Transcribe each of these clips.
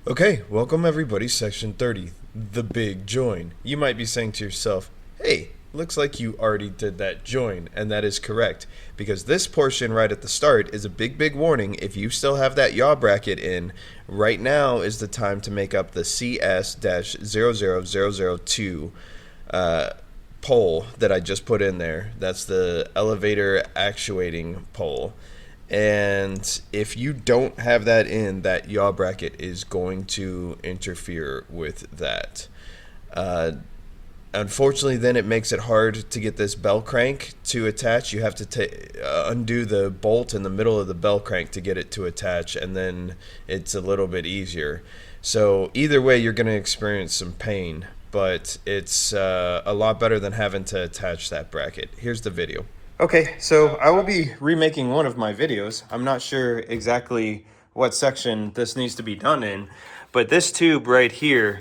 Okay, welcome everybody, section 30, the big join. You might be saying to yourself, hey, looks like you already did that join, and that is correct, because this portion right at the start is a big warning. If you still have that yaw bracket in, right now is the time to make up the CS-00002 pole that I just put in there. That's the elevator actuating pole. And if you don't have that in, that yaw bracket is going to interfere with that. Uh, Unfortunately, then it makes it hard to get this bell crank to attach. You have to undo the bolt in the middle of the bell crank to get it to attach, and then it's a little bit easier. So either way, you're going to experience some pain, but it's a lot better than having to attach that bracket. Here's the video. Okay, so I will be remaking one of my videos. I'm not sure exactly what section this needs to be done in, but this tube right here,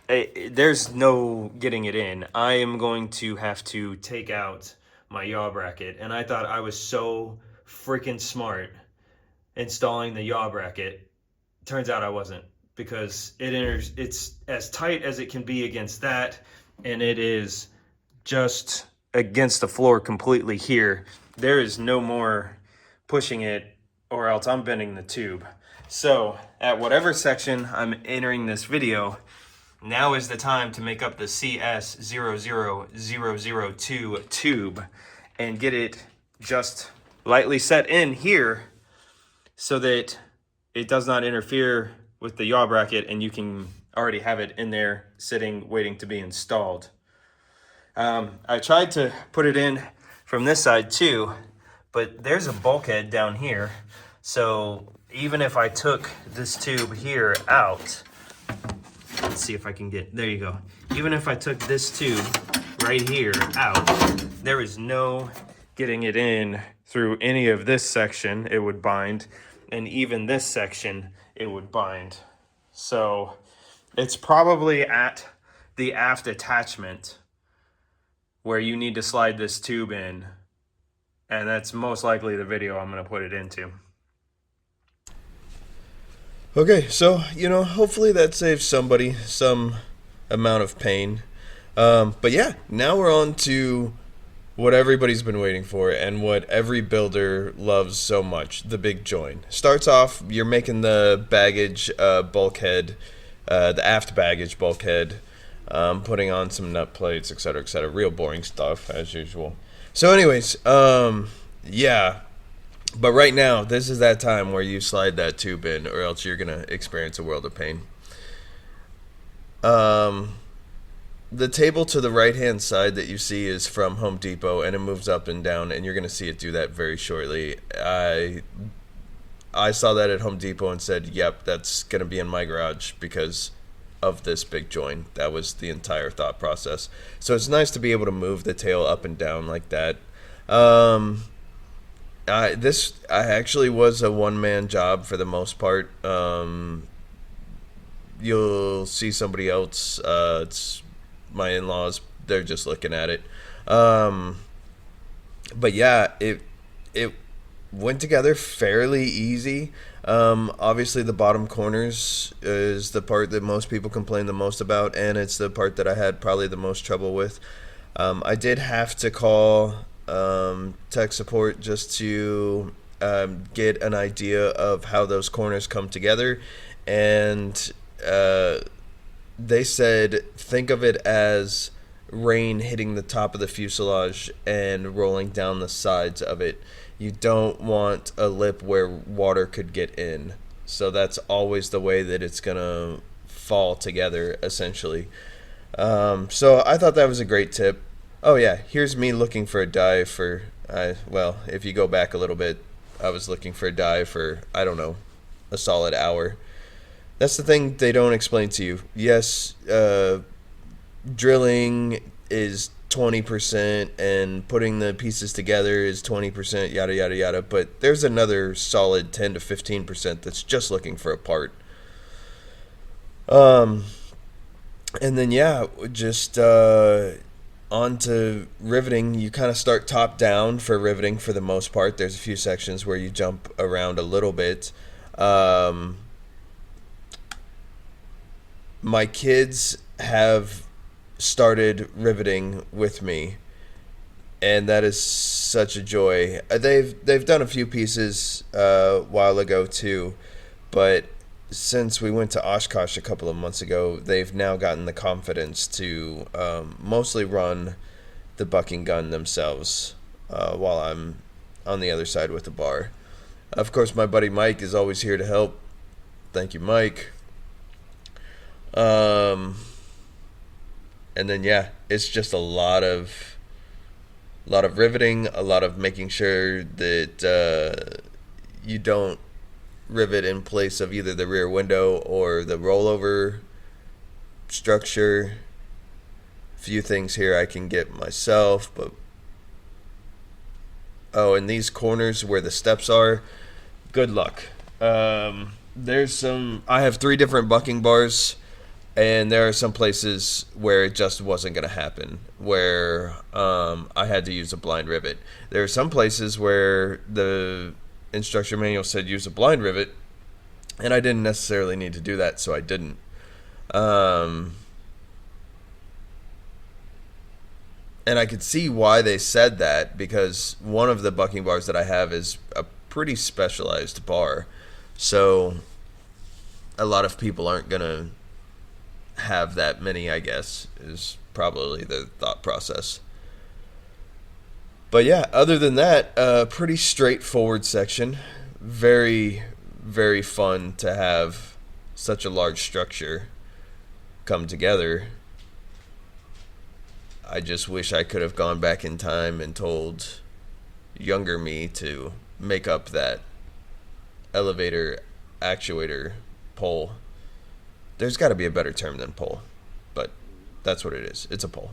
there's no getting it in. I am going to have to take out my yaw bracket, and I thought I was so freaking smart installing the yaw bracket. Turns out I wasn't, because it's as tight as it can be against that, and it is just against the floor completely here. There is no more pushing it, or else I'm bending the tube. So at whatever section I'm entering this video, now is the time to make up the CS-00002 tube and get it just lightly set in here so that it does not interfere with the yaw bracket, and you can already have it in there sitting waiting to be installed. I tried to put it in from this side too, but there's a bulkhead down here. So even if I took this tube here out, let's see if I can get, there you go. Even if I took this tube right here out, there is no getting it in through any of this section. It would bind, and even this section, it would bind. So it's probably at the aft attachment where you need to slide this tube in, and that's most likely the video I'm going to put it into. Okay, so, hopefully that saves somebody some amount of pain. But yeah, now we're on to what everybody's been waiting for and what every builder loves so much, the big join. Starts off, you're making the baggage bulkhead, the aft baggage bulkhead, putting on some nut plates, etc., etc. Real boring stuff, as usual. So anyways, yeah. But right now, this is that time where you slide that tube in, or else you're going to experience a world of pain. The table to the right-hand side that you see is from Home Depot, and it moves up and down, and you're going to see it do that very shortly. I saw that at Home Depot and said, yep, that's going to be in my garage because of this big join. That was the entire thought process. So it's nice to be able to move the tail up and down like that. This actually was a one-man job for the most part. You'll see somebody else. It's my in-laws. They're just looking at it. But yeah, it went together fairly easy. Obviously, the bottom corners is the part that most people complain the most about, and it's the part that I had probably the most trouble with. I did have to call tech support just to get an idea of how those corners come together, and they said think of it as rain hitting the top of the fuselage and rolling down the sides of it. You don't want a lip where water could get in, so that's always the way that it's gonna fall together, essentially. So I thought that was a great tip. Oh yeah, here's me looking for a die for, well, if you go back a little bit, I was looking for a die for, I don't know, a solid hour. That's the thing they don't explain to you. Yes, drilling is 20% and putting the pieces together is 20%, yada, yada, yada. But there's another solid 10 to 15% that's just looking for a part. And then, yeah, just on to riveting. You kind of start top down for riveting for the most part. There's a few sections where you jump around a little bit. my kids have started riveting with me, and that is such a joy. They've done a few pieces a while ago too, but since we went to Oshkosh a couple of months ago, they've now gotten the confidence to mostly run the bucking gun themselves while I'm on the other side with the bar. Of course, my buddy Mike is always here to help. Thank you, Mike. Um, and then yeah, it's just a lot of riveting, a lot of making sure that you don't rivet in place of either the rear window or the rollover structure. A few things here I can get myself, but oh, and these corners where the steps are, good luck. There's some. I have 3 different bucking bars, and there are some places where it just wasn't going to happen, where I had to use a blind rivet. There are some places where the instruction manual said use a blind rivet, and I didn't necessarily need to do that, so I didn't. Um, and I could see why they said that, because one of the bucking bars that I have is a pretty specialized bar, so a lot of people aren't going to have that many, I guess, is probably the thought process. But yeah, other than that, pretty straightforward section. Very, very fun to have such a large structure come together. I just wish I could have gone back in time and told younger me to make up that elevator actuator pole. There's got to be a better term than pole, but that's what it is. It's a pole.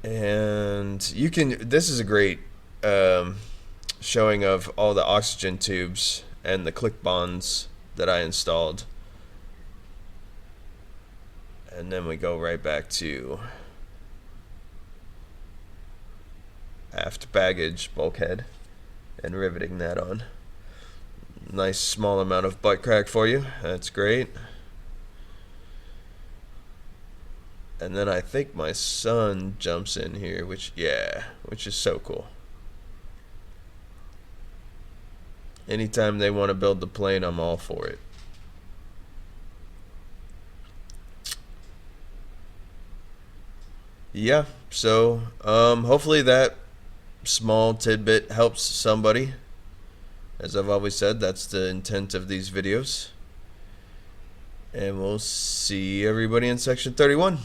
And you can. This is a great showing of all the oxygen tubes and the click bonds that I installed. And then we go right back to aft baggage bulkhead and riveting that on. Nice small amount of butt crack for you. That's great. And then I think my son jumps in here, which is so cool. Anytime they want to build the plane, I'm all for it. Yeah, so hopefully that small tidbit helps somebody. As I've always said, that's the intent of these videos. And we'll see everybody in section 31.